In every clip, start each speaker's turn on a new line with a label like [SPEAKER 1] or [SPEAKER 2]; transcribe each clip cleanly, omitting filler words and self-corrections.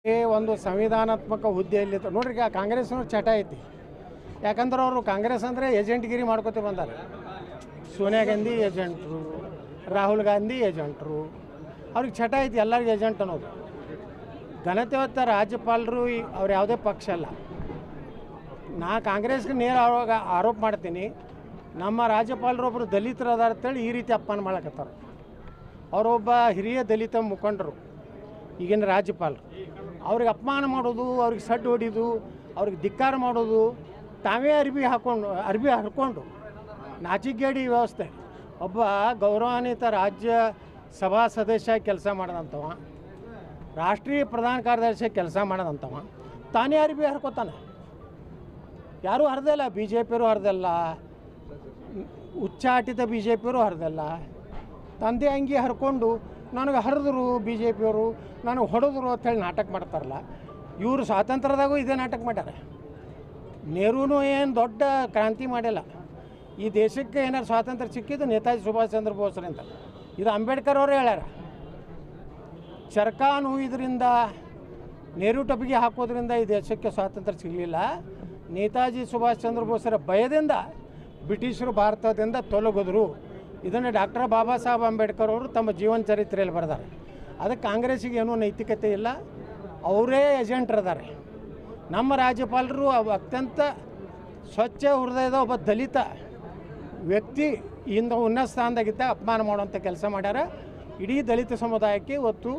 [SPEAKER 1] ಒಂದು ಸಂವಿಧಾನಾತ್ಮಕ ಹುದ್ದೆಯಲ್ಲಿ ನೋಡ್ರಿ ಕಾಂಗ್ರೆಸ್ನವ್ರು ಚಟ ಐತಿ. ಯಾಕಂದ್ರೆ ಅವರು ಕಾಂಗ್ರೆಸ್ ಅಂದರೆ ಏಜೆಂಟ್ಗಿರಿ ಮಾಡ್ಕೊತ ಬಂದಾರೆ. ಸೋನಿಯಾ ಗಾಂಧಿ ಏಜೆಂಟ್ರು, ರಾಹುಲ್ ಗಾಂಧಿ ಏಜೆಂಟ್ರು, ಅವ್ರಿಗೆ ಚಟ ಐತಿ ಎಲ್ಲರಿಗೂ ಏಜೆಂಟ್ ಅನ್ನೋದು. ಘನತೆವತ್ತ ರಾಜ್ಯಪಾಲರು ಅವ್ರು ಯಾವುದೇ ಪಕ್ಷ ಅಲ್ಲ. ನಾ ಕಾಂಗ್ರೆಸ್ಗೆ ನೇರ ಆರೋಪ ಮಾಡ್ತೀನಿ, ನಮ್ಮ ರಾಜ್ಯಪಾಲರು ಒಬ್ಬರು ದಲಿತರು ಅದಾರ ಅಂತೇಳಿ ಈ ರೀತಿ ಅಪಮಾನ ಮಾಡಕತ್ತಾರೆ. ಅವರೊಬ್ಬ ಹಿರಿಯ ದಲಿತ ಮುಖಂಡರು, ಈಗಿನ ರಾಜ್ಯಪಾಲರು. ಅವ್ರಿಗೆ ಅಪಮಾನ ಮಾಡೋದು, ಅವ್ರಿಗೆ ಸಡ್ಡು ಹೊಡಿದು, ಅವ್ರಿಗೆ ಧಿಕ್ಕಾರ ಮಾಡೋದು, ತಾವೇ ಅರ್ಬಿ ಹರ್ಕೊಂಡು ನಾಚಿಗೇಡಿ ವ್ಯವಸ್ಥೆ. ಒಬ್ಬ ಗೌರವಾನ್ವಿತ ರಾಜ್ಯ ಸಭಾ ಸದಸ್ಯ ಕೆಲಸ ಮಾಡಿದಂಥವ, ರಾಷ್ಟ್ರೀಯ ಪ್ರಧಾನ ಕಾರ್ಯದರ್ಶಿ ಕೆಲಸ ಮಾಡಿದಂಥವ ತಾನೇ ಅರ್ಬಿ ಹರ್ಕೋತಾನೆ. ಯಾರೂ ಹರಿದಿಲ್ಲ, ಬಿ ಜೆ ಪಿಯವರು ಹರಿದಿಲ್ಲ, ಉಚ್ಚಾಟಿತ ಬಿ ಜೆ ಪಿಯವರು ಹರಿದಿಲ್ಲ. ತಂದೆ ಅಂಗಿ ಹರ್ಕೊಂಡು ನನಗೆ ಹರಿದ್ರು ಬಿ ಜೆ ಪಿಯವರು, ನನಗೆ ಹೊಡೆದ್ರು ಅಂಥೇಳಿ ನಾಟಕ ಮಾಡ್ತಾರಲ್ಲ. ಇವರು ಸ್ವಾತಂತ್ರ್ಯದಾಗೂ ಇದೇ ನಾಟಕ ಮಾಡ್ಯಾರ. ನೆಹರೂನು ಏನು ದೊಡ್ಡ ಕ್ರಾಂತಿ ಮಾಡಿಲ್ಲ. ಈ ದೇಶಕ್ಕೆ ಏನಾರು ಸ್ವಾತಂತ್ರ್ಯ ಸಿಕ್ಕಿದ್ದು ನೇತಾಜಿ ಸುಭಾಷ್ ಚಂದ್ರ ಬೋಸ್ರಿಂದ. ಇದು ಅಂಬೇಡ್ಕರ್ ಅವರೇ ಹೇಳ್ಯಾರ. ಚರಕಾನು ಇದರಿಂದ ನೆಹರು ಟೊಪಿಗೆ ಹಾಕೋದ್ರಿಂದ ಈ ದೇಶಕ್ಕೆ ಸ್ವಾತಂತ್ರ್ಯ ಸಿಗಲಿಲ್ಲ. ನೇತಾಜಿ ಸುಭಾಷ್ ಚಂದ್ರ ಬೋಸರ ಭಯದಿಂದ ಬ್ರಿಟಿಷರು ಭಾರತದಿಂದ ತೊಲಗಿದ್ರು. ಇದನ್ನು ಡಾಕ್ಟರ್ ಬಾಬಾ ಸಾಹೇಬ್ ಅಂಬೇಡ್ಕರ್ ಅವರು ತಮ್ಮ ಜೀವನ ಚರಿತ್ರೆಯಲ್ಲಿ ಬರೆದಾರೆ. ಅದಕ್ಕೆ ಕಾಂಗ್ರೆಸ್ಸಿಗೆ ಏನೂ ನೈತಿಕತೆ ಇಲ್ಲ, ಅವರೇ ಏಜೆಂಟ್ರದಾರೆ. ನಮ್ಮ ರಾಜ್ಯಪಾಲರು ಅತ್ಯಂತ ಸ್ವಚ್ಛ ಹೃದಯದ ಒಬ್ಬ ದಲಿತ ವ್ಯಕ್ತಿ ಇಂದ ಉನ್ನತ ಸ್ಥಾನದಾಗಿದ್ದ ಅಪಮಾನ ಮಾಡುವಂಥ ಕೆಲಸ ಮಾಡ್ಯಾರ. ಇಡೀ ದಲಿತ ಸಮುದಾಯಕ್ಕೆ ಇವತ್ತು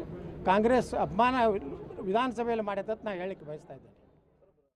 [SPEAKER 1] ಕಾಂಗ್ರೆಸ್ ಅಪಮಾನ ವಿಧಾನಸಭೆಯಲ್ಲಿ ಮಾಡೈತೆ ಅಂತ ನಾನು ಹೇಳಲಿಕ್ಕೆ ಬಯಸ್ತಾ ಇದ್ದೇನೆ.